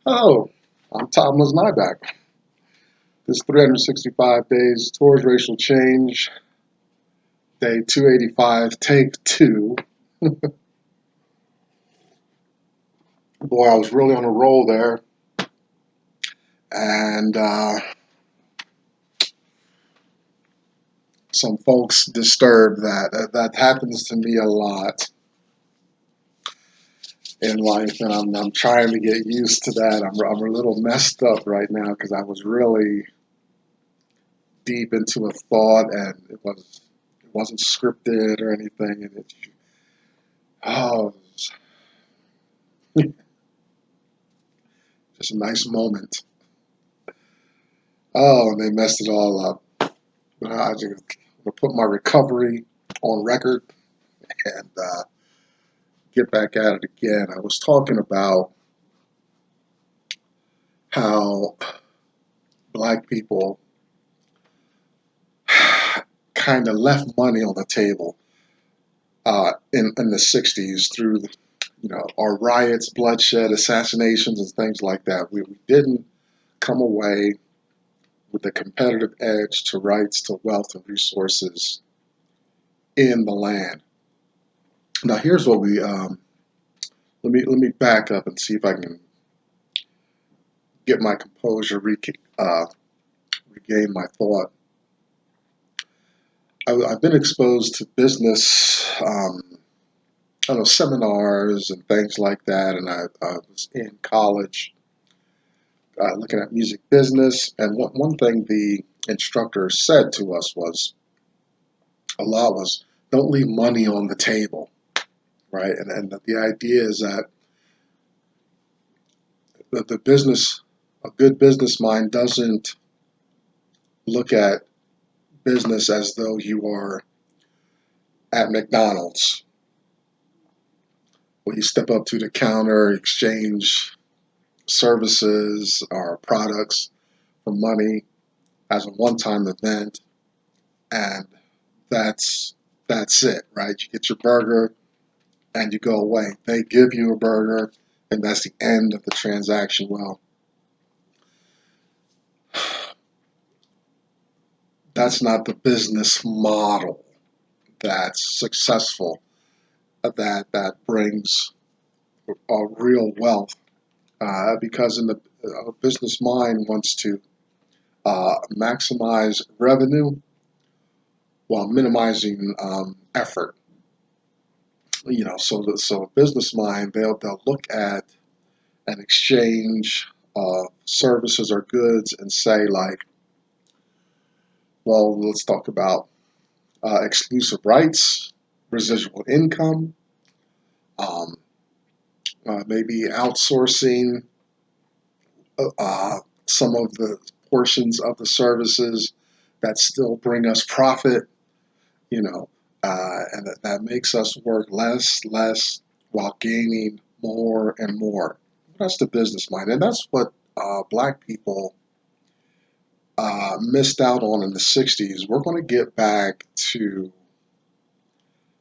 Oh, I'm Thomas Nyback. This 365 days towards racial change, day 285, take two. Boy, I was really on a roll there, and some folks disturbed that. That happens to me a lot in life, and I'm trying to get used to that. I'm a little messed up right now because I was really deep into a thought, and it wasn't scripted or anything, and oh, it was just a nice moment. Oh, and they messed it all up. But I just gonna put my recovery on record and get back at it again. I was talking about how black people kind of left money on the table in the 60s through our riots, bloodshed, assassinations, and things like that. We didn't come away with a competitive edge to rights, to wealth, and resources in the land. Now, here's what we let me back up and see if I can get my composure, regain my thought. I've been exposed to business, I don't know, seminars and things like that, and I was in college looking at music business. And one thing the instructor said to us was a lot was, don't leave money on the table, right? And the idea is that the business, a good business mind doesn't look at business as though you are at McDonald's, where you step up to the counter, exchange services or products for money as a one-time event, and that's that's it, right? You get your burger and you go away. They give you a burger, and that's the end of the transaction. Well, that's not the business model that's successful, that brings real wealth, because in the business mind wants to maximize revenue while minimizing effort. So a business mind, they'll look at an exchange of services or goods and say, like, well, let's talk about exclusive rights, residual income, um, maybe outsourcing some of the portions of the services that still bring us profit, and that makes us work less while gaining more and more. That's the business mind, and that's what black people missed out on in the 60s. We're going to get back to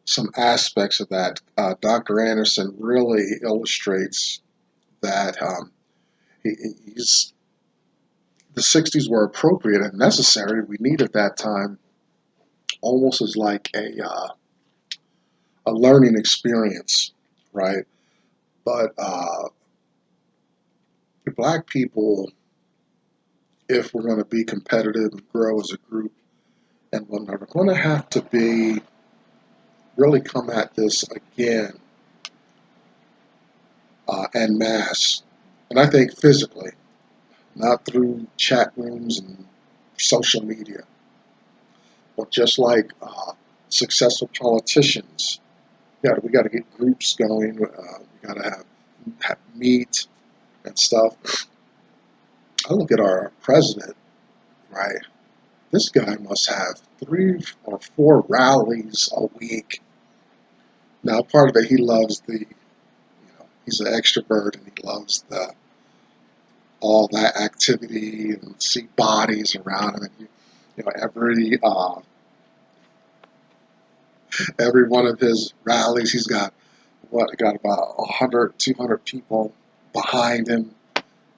some aspects of that. Dr. Anderson really illustrates that he, he's the 60s were appropriate and necessary. We needed that time almost as like a learning experience, right? But black people, if we're going to be competitive and grow as a group, and we're going to have to be really come at this again en masse, and I think physically, not through chat rooms and social media, but just like successful politicians. We got to get groups going. We got to have meet and stuff. I look at our president, right? This guy must have 3 or 4 rallies a week. Now, part of it, he loves he's an extrovert and he loves all that activity and see bodies around him. And every one of his rallies, he's got about 100, 200 people behind him.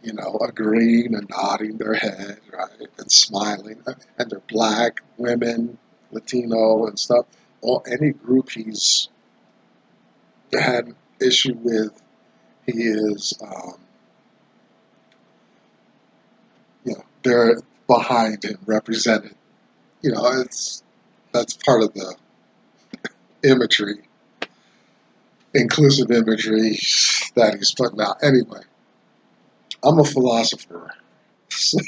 agreeing and nodding their head, right, and smiling, and they're black, women, Latino, and stuff. Or any group he's had an issue with, he is, they're behind him, represented. It's that's part of the imagery, inclusive imagery that he's putting out. Anyway, I'm a philosopher, so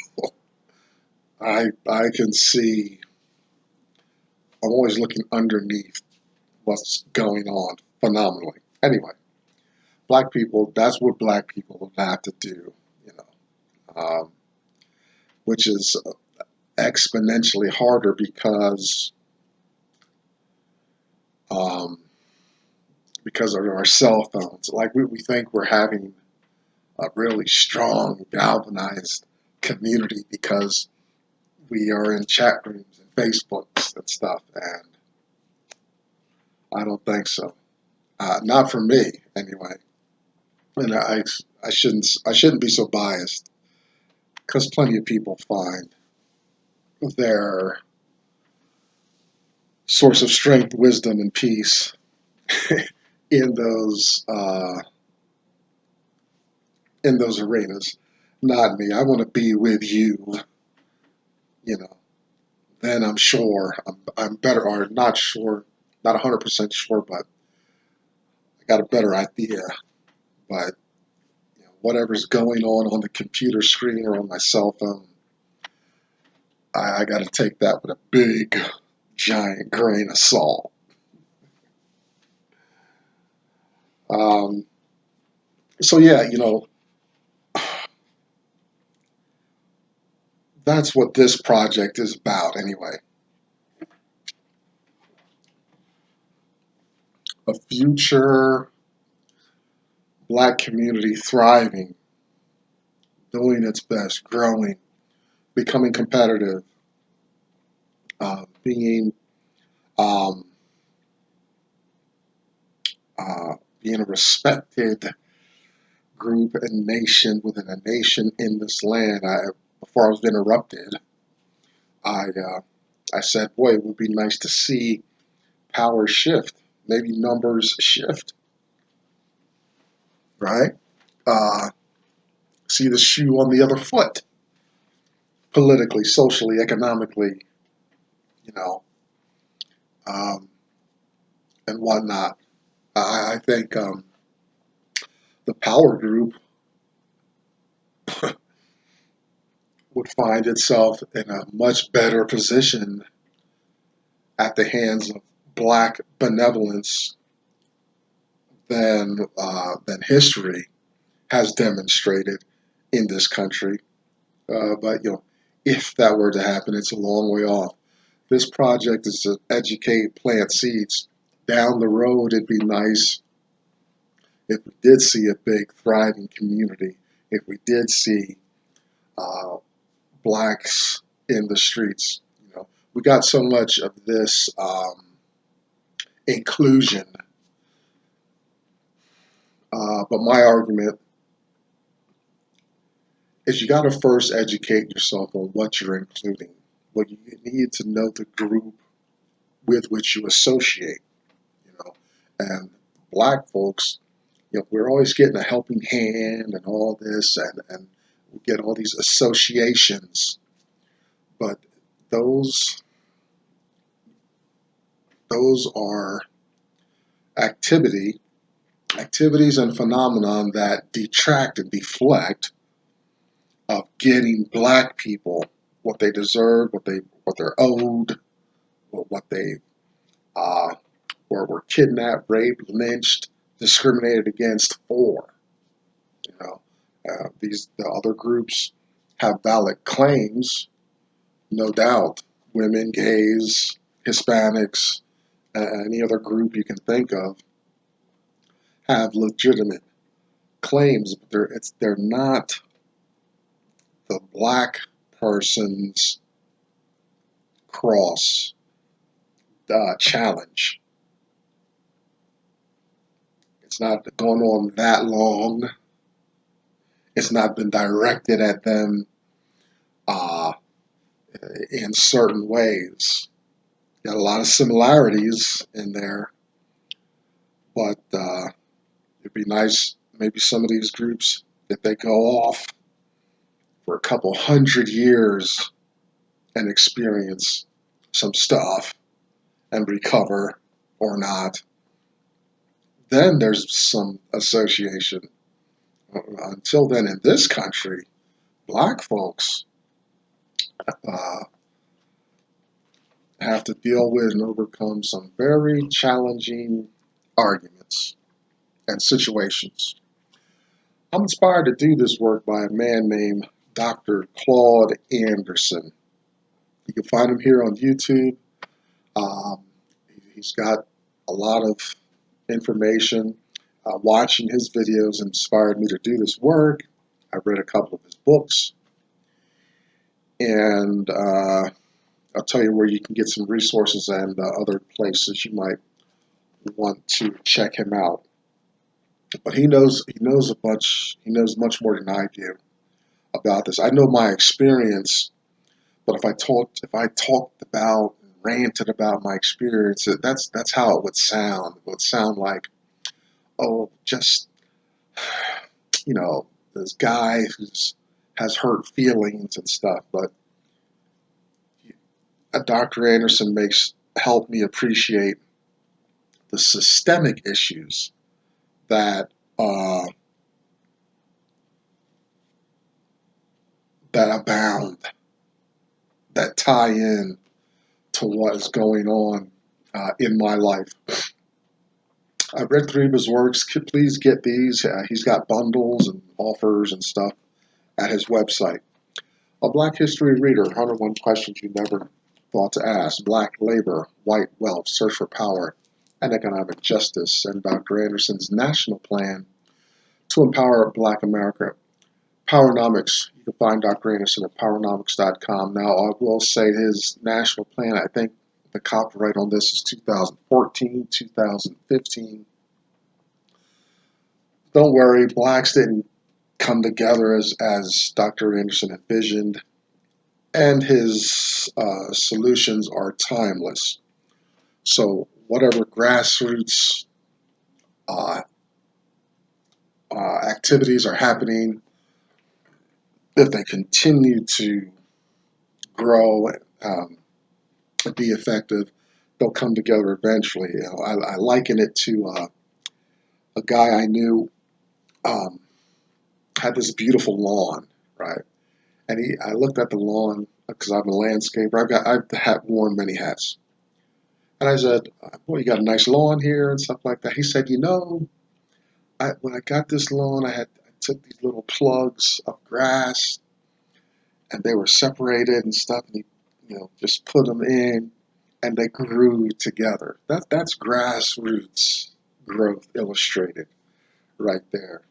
I can see. I'm always looking underneath what's going on phenomenally. Anyway, black people. That's what black people would have to do. You know, which is exponentially harder um, because of our cell phones. Like we think we're having a really strong, galvanized community because we are in chat rooms and Facebooks and stuff, and I don't think so. Not for me, anyway. And I shouldn't be so biased because plenty of people find their source of strength, wisdom, and peace in those arenas. Not me. I want to be with you. You know. Then I'm sure I'm better, or not sure, not 100% sure, but I got a better idea. But whatever's going on the computer screen or on my cell phone, I got to take that with a big, giant grain of salt. Um, so yeah, that's what this project is about anyway. A future black community thriving, doing its best, growing, becoming competitive, being um, being a respected group and nation within a nation in this land. Before I was interrupted, I uh, I said, "Boy, it would be nice to see power shift, maybe numbers shift, right? Uh, see the shoe on the other foot, politically, socially, economically, you know, um, and whatnot." I think the power group would find itself in a much better position at the hands of black benevolence than history has demonstrated in this country. But if that were to happen, it's a long way off. This project is to educate, plant seeds. Down the road, it'd be nice if we did see a big, thriving community. If we did see uh, blacks in the streets, we got so much of this inclusion. But my argument is you got to first educate yourself on what you're including. Well, you need to know the group with which you associate, you know. And black folks, we're always getting a helping hand and all this, and we get all these associations. But those those are activity activities and phenomenon that detract and deflect of getting black people what they deserve, what they're owed, what they uh, were kidnapped, raped, lynched, discriminated against for. You know, the other groups have valid claims, no doubt. Women, gays, Hispanics, any other group you can think of have legitimate claims, but they're not the black person's cross challenge. It's not going on that long. It's not been directed at them uh, in certain ways. Got a lot of similarities in there, but it'd be nice maybe some of these groups, if they go off for a couple hundred years and experience some stuff and recover or not, then there's some association. Until then, in this country, black folks uh, have to deal with and overcome some very challenging arguments and situations. I'm inspired to do this work by a man named Dr. Claude Anderson. You can find him here on YouTube. Um, he's got a lot of information. Watching his videos inspired me to do this work. I read a couple of his books, and I'll tell you where you can get some resources and other places you might want to check him out. But he knows a bunch. He knows much more than I do about this. I know my experience, but if I talked about, ranted about my experience, that's how it would sound. It would sound like, oh, just, this guy who's has hurt feelings and stuff. But Dr. Anderson makes help me appreciate the systemic issues that uh, that abound, that tie in to what is going on in my life. I've read 3 of his works. Please get these. He's got bundles and offers and stuff at his website. A Black History Reader, 101 Questions You Never Thought to Ask, Black Labor, White Wealth, Search for Power, and Economic Justice, and Dr. Anderson's National Plan to Empower Black America, Powernomics. You can find Dr. Anderson at powernomics.com. Now, I will say his national plan, I think the copyright on this is 2014, 2015. Don't worry, blacks didn't come together as Dr. Anderson envisioned, and his solutions are timeless. So whatever grassroots uh, activities are happening, if they continue to grow and be effective, they'll come together eventually. I liken it to a guy I knew um, had this beautiful lawn, right? And I looked at the lawn because I'm a landscaper. I've worn many hats, and I said, "Boy, you got a nice lawn here and stuff like that." He said, when I got this lawn, I took these little plugs of grass, and they were separated and stuff, and he, just put them in, and they grew together. That's grassroots growth illustrated right there,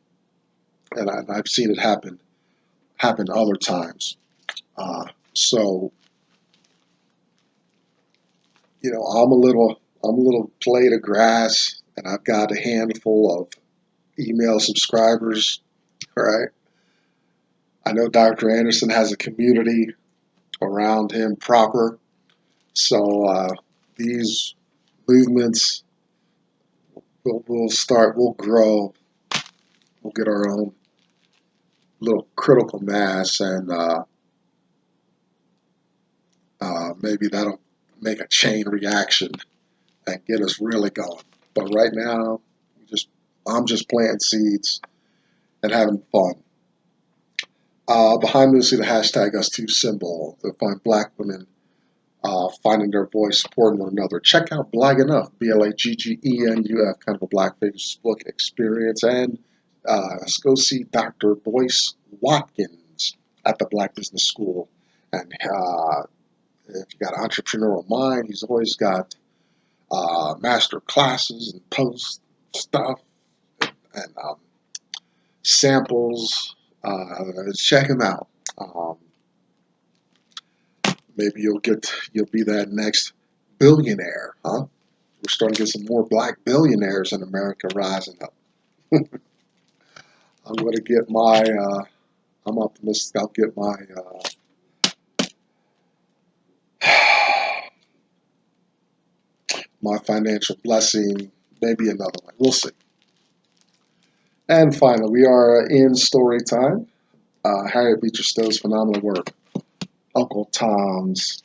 and I've seen it happen other times. So I'm a little blade of grass, and I've got a handful of email subscribers. Right? I know Dr. Anderson has a community around him proper, so these movements we'll grow, we'll get our own little critical mass, and maybe that'll make a chain reaction and get us really going. But right now, I'm just planting seeds and having fun. Behind me, you'll see the hashtag #UsToo symbol to find black women finding their voice, supporting one another. Check out Black Enough, BLAGGENUF, kind of a black Facebook experience. And let's go see Dr. Boyce Watkins at the Black Business School. And if you got an entrepreneurial mind, he's always got master classes and post stuff and samples. Check him out. Maybe you'll be that next billionaire, huh? We're starting to get some more black billionaires in America rising up. I'm going to get my I'm optimistic I'll get my my financial blessing, maybe another one. We'll see. And finally, we are in story time. Harriet Beecher Stowe's phenomenal work, Uncle Tom's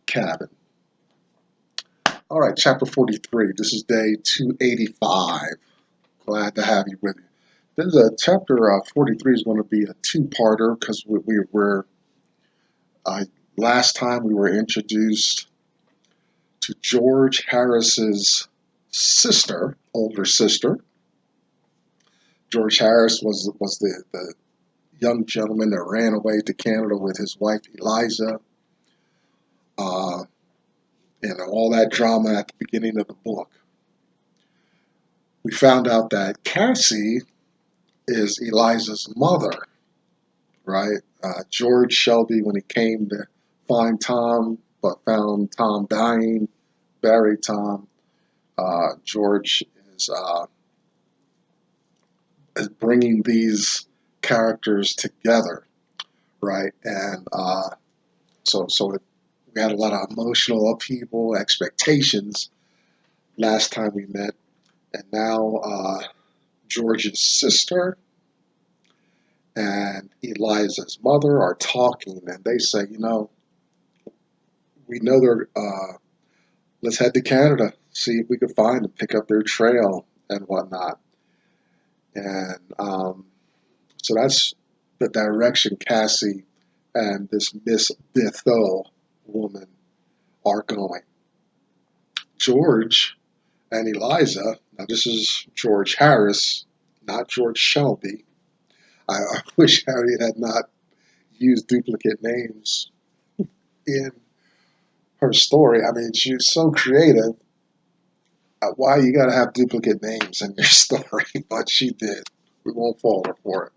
Cabin. All right, chapter 43. This is day 285. Glad to have you with me. This chapter 43 is going to be a two-parter because we were last time we were introduced to George Harris's sister, older sister. George Harris was the young gentleman that ran away to Canada with his wife Eliza, and all that drama at the beginning of the book. We found out that Cassey is Eliza's mother, right? George Shelby, when he came to find Tom, but found Tom dying, buried Tom. George is bringing these characters together, right? And we had a lot of emotional upheaval, expectations last time we met, and now George's sister and Eliza's mother are talking, and they say, we know they're. Let's head to Canada, see if we can find them, pick up their trail and whatnot. And so that's the direction Cassey and this Miss Ditho woman are going. George and Eliza, now this is George Harris, not George Shelby. I wish Harriet had not used duplicate names in her story. I mean, she's so creative. Why you gotta have duplicate names in your story? But she did. We won't fault her for it.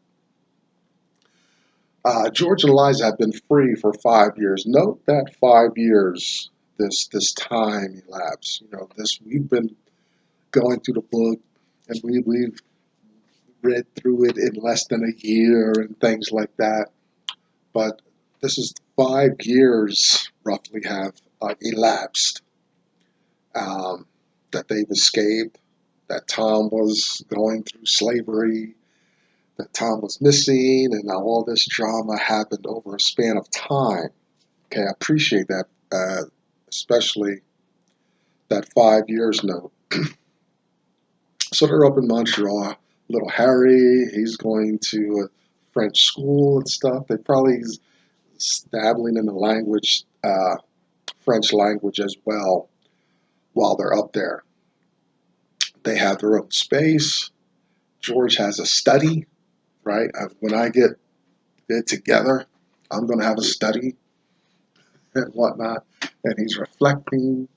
George and Eliza have been free for 5 years. Note that 5 years, this time elapsed. We've been going through the book, and we've read through it in less than a year and things like that. But this is 5 years roughly have elapsed that they've escaped, that Tom was going through slavery, that Tom was missing, and now all this drama happened over a span of time. Okay, I appreciate that, especially that 5 years note. So they're up in Montreal. Little Harry, he's going to a French school and stuff. They probably dabbling in the language, French language as well, while they're up there. They have their own space. George has a study, right? When I get it together, I'm going to have a study and whatnot. And he's reflecting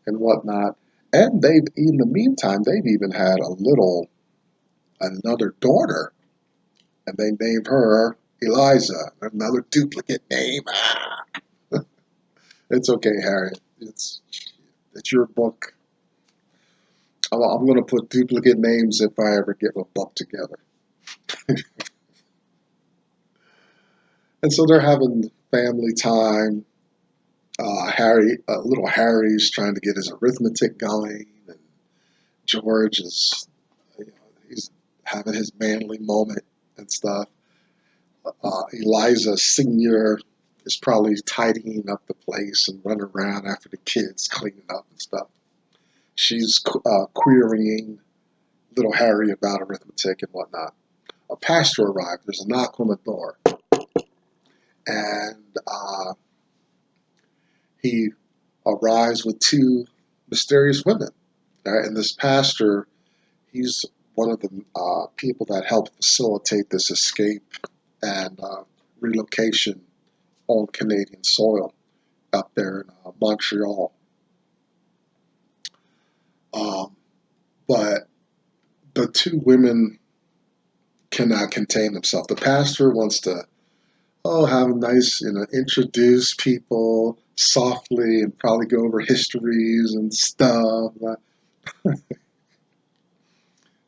and whatnot. And in the meantime, they've even had another daughter, and they named her Eliza, another duplicate name. It's okay, Harry. It's your book. I'm going to put duplicate names if I ever get a book together. And so they're having family time. Little Harry's trying to get his arithmetic going, and George is, he's having his manly moment and stuff. Eliza Senior is probably tidying up the place and running around after the kids, cleaning up and stuff. She's querying little Harry about arithmetic and whatnot. A pastor arrived. There's a knock on the door, and he arrives with two mysterious women. Right? And this pastor, he's one of the people that helped facilitate this escape and relocation on Canadian soil up there in Montreal. But the two women cannot contain themselves. The pastor wants to, have a nice, introduce people softly and probably go over histories and stuff.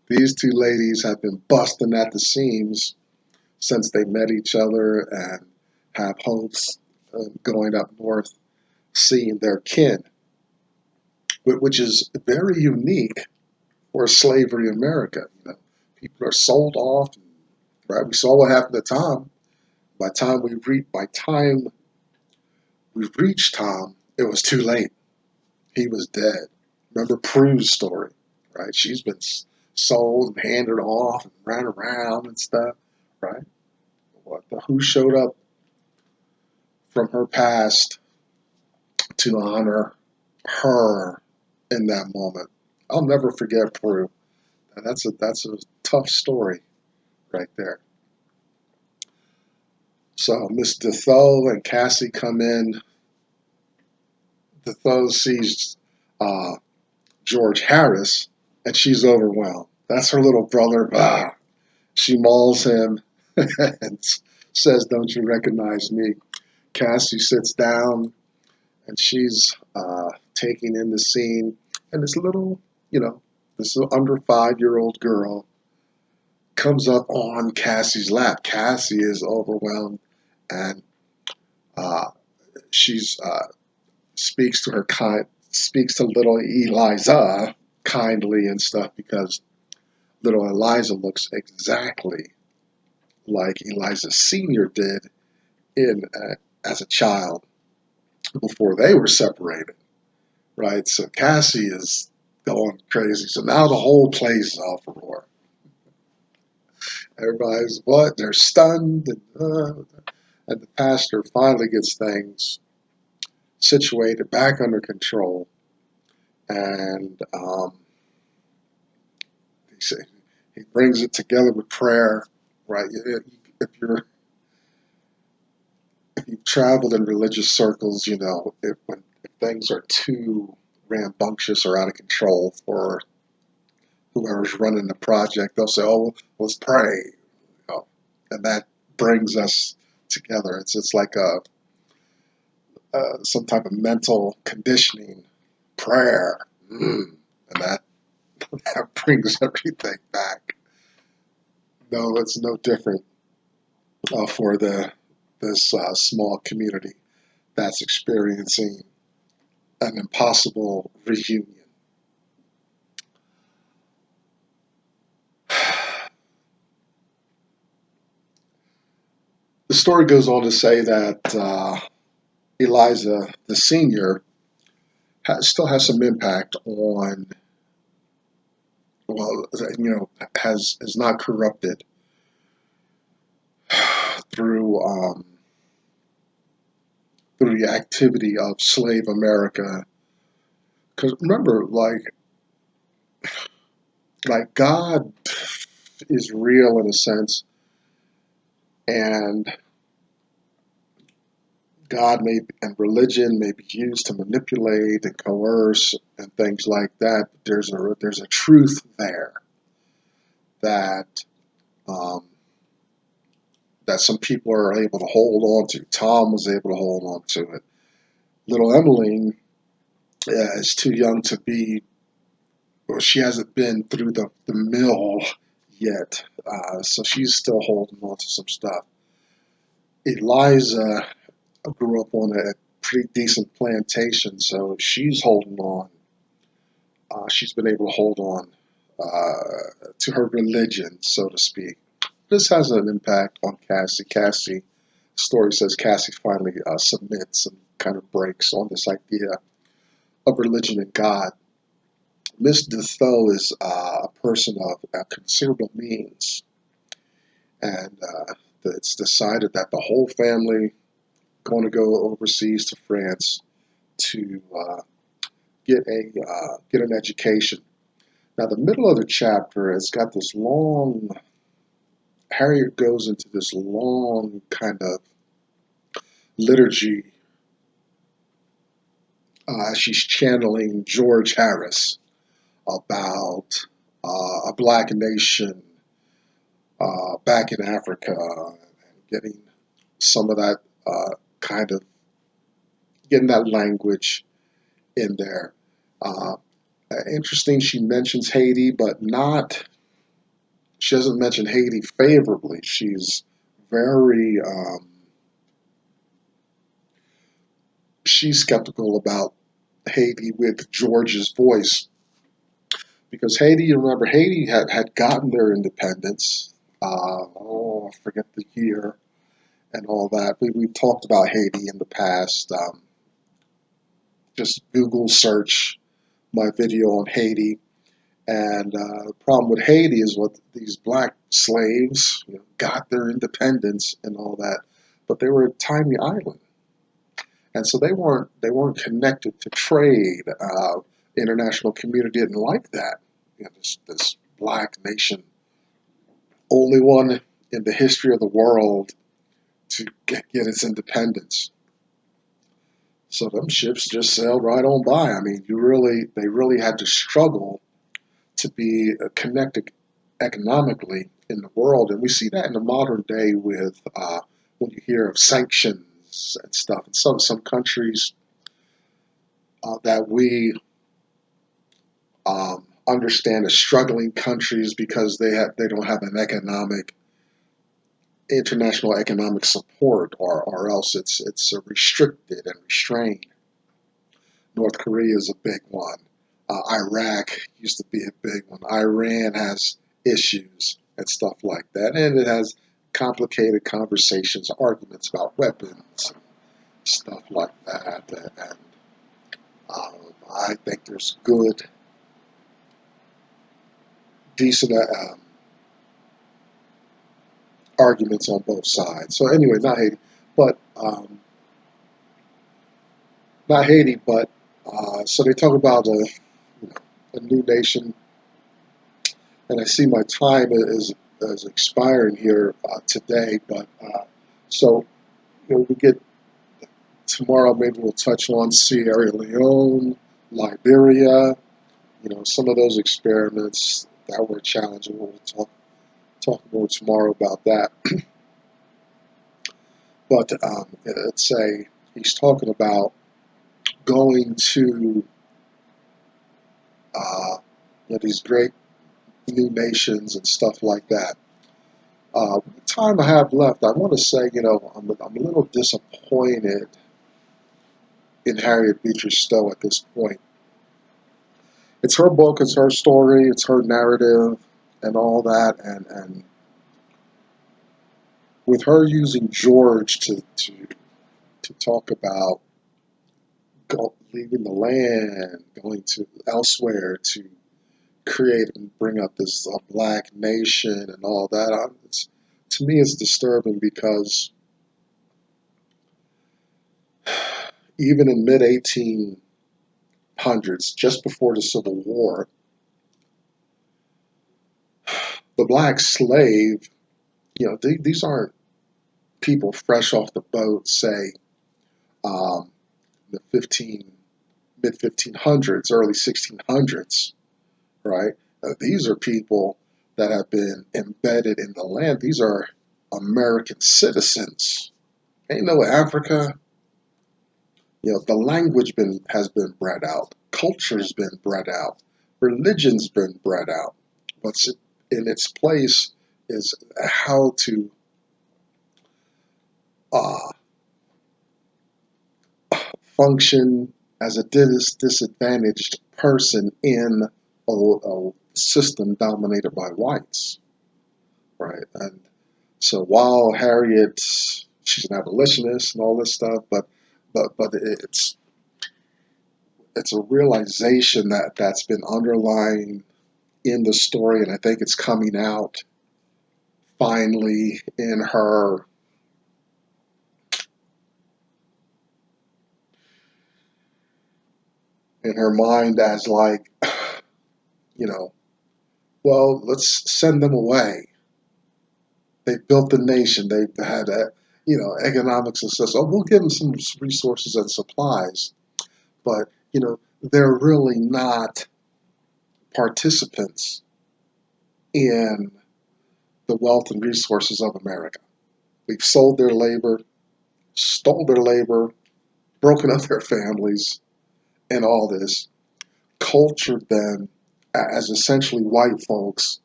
These two ladies have been busting at the seams, since they met each other and have hopes of going up north, seeing their kin, which is very unique for slavery America. People are sold off, right? We saw what happened to Tom. By time we reached Tom, it was too late. He was dead. Remember Prue's story, right? She's been sold and handed off and ran around and stuff, right? Who showed up from her past to honor her in that moment? I'll never forget Prue. That's a tough story right there. So Miss Thoux and Cassey come in. Thoux sees uh, George Harris, and she's overwhelmed. That's her little brother. Ah, she mauls him and says, "Don't you recognize me?" Cassey sits down, and she's taking in the scene. And this little under 5-year-old girl comes up on Cassie's lap. Cassey is overwhelmed, and uh, she's speaks to little Eliza kindly and stuff because little Eliza looks exactly like Eliza Senior did in as a child before they were separated, right? So Cassey is going crazy. So now the whole place is off a roar. Everybody's what? They're stunned, and the pastor finally gets things situated back under control, and he brings it together with prayer, right? If you're if you've traveled in religious circles, if things are too rambunctious or out of control for whoever's running the project, they'll say, "Oh, let's pray," and that brings us together. It's like some type of mental conditioning prayer, and that brings everything back. No, it's no different for this small community that's experiencing an impossible reunion. The story goes on to say that Eliza, the senior, still has some impact on, well, has is not corrupted through through the activity of slave America. Because remember, like God is real in a sense, and and religion may be used to manipulate and coerce and things like that. But there's a truth there that um, that some people are able to hold on to. Tom was able to hold on to it. Little Emmeline is too young to be, or she hasn't been through the mill yet, so she's still holding on to some stuff. Eliza grew up on a pretty decent plantation, so she's holding on. She's been able to hold on to her religion, so to speak. This has an impact on Cassey. Cassey, story says Cassey finally submits and kind of breaks on this idea of religion and God. Miss Thoux is a person of considerable means, and it's decided that the whole family going to go overseas to France to get an education. Now, the middle of the chapter has got this long. Harriet goes into this long kind of liturgy. She's channeling George Harris about a black nation back in Africa, and getting some of that kind of getting that language in there. Uh, Interesting, she mentions Haiti, but not. She doesn't mention Haiti favorably. She's very, she's skeptical about Haiti with George's voice because Haiti, you remember, Haiti had gotten their independence. I forget the year and all that. We've talked about Haiti in the past. Just Google search my video on Haiti. And the problem with Haiti is what these black slaves, got their independence and all that, but they were a tiny island, and so they weren't connected to trade. International community didn't like that. This black nation, only one in the history of the world to get its independence. So them ships just sailed right on by. I mean, they really had to struggle to be connected economically in the world, and we see that in the modern day with when you hear of sanctions and stuff. And some countries that we understand as struggling countries because they don't have an international economic support, or else it's restricted and restrained. North Korea is a big one. Iraq used to be a big one. Iran has issues and stuff like that, and it has complicated conversations, arguments about weapons, and stuff like that. And I think there's good, decent arguments on both sides. So anyway, but not Haiti, but so they talk about a new nation, and I see my time is expiring here today. But so we get tomorrow. Maybe we'll touch on Sierra Leone, Liberia. Some of those experiments that were challenging. We'll talk more tomorrow about that. But he's talking about going to these great new nations and stuff like that. The time I have left, I want to say, I'm a little disappointed in Harriet Beecher Stowe at this point. It's her book, it's her story, it's her narrative, and all that, and with her using George to talk about leaving the land, going to elsewhere to create and bring up this black nation and all that. To me, it's disturbing because even in mid 1800s, just before the Civil War, the black slave, these aren't people fresh off the boat, say, the mid 1500s, early 1600s, right? These are people that have been embedded in the land. These are American citizens. Ain't no Africa. The language has been bred out. Culture's been bred out. Religion's been bred out. What's in its place is how to uh, function as a disadvantaged person in a system dominated by whites, right? And so while Harriet, she's an abolitionist and all this stuff, but it's a realization that's been underlying in the story, and I think it's coming out finally in her mind as like, you know, well, let's send them away. They built the nation. They've had, economic success. Oh, we'll give them some resources and supplies, but they're really not participants in the wealth and resources of America. We've sold their labor, stole their labor, broken up their families, and all this, cultured them as essentially white folks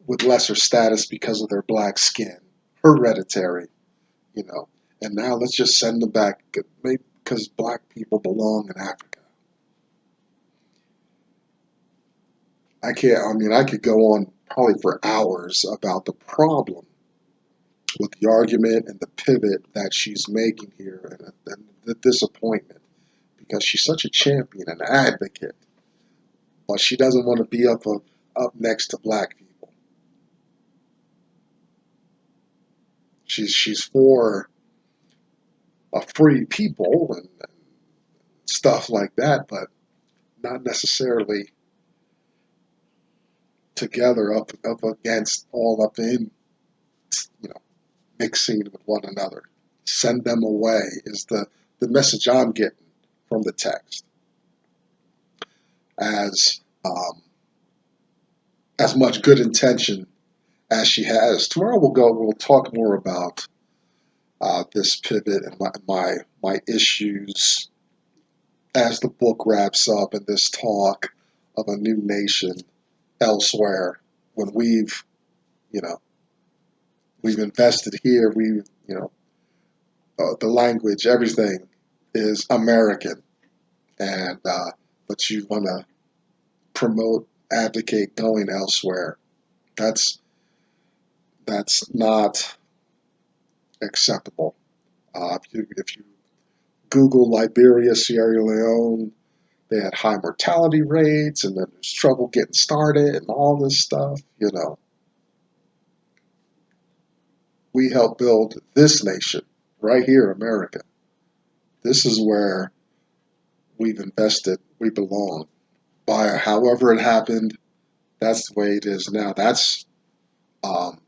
with lesser status because of their black skin, hereditary, you know. And now let's just send them back, maybe because black people belong in Africa. I could go on probably for hours about the problem with the argument and the pivot that she's making here, and the disappointment, because she's such a champion and advocate, but she doesn't want to be up next to black people. She's for a free people and stuff like that, but not necessarily together up against all up in, you know, mixing with one another. Send them away is the message I'm getting from the text. As much good intention as she has. Tomorrow we'll talk more about this pivot and my issues as the book wraps up and this talk of a new nation elsewhere, when you know we've invested here, the language, everything is American, and but you want to promote, advocate going elsewhere. That's that's not acceptable. If you Google Liberia, Sierra Leone, they had high mortality rates, and then there's trouble getting started and all this stuff. We helped build this nation right here, America. This is where we've invested. We belong. By however it happened, that's the way it is now. Um,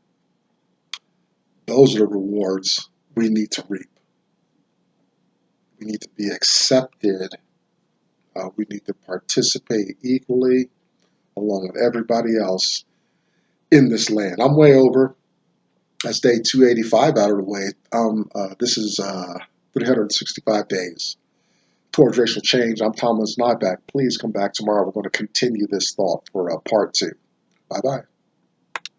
those are the rewards we need to reap. We need to be accepted. We need to participate equally along with everybody else in this land. I'm way over. That's day 285 out of the way. This is 365 days towards racial change. I'm Thomas Nyback. Please come back tomorrow. We're going to continue this thought for part 2. Bye-bye.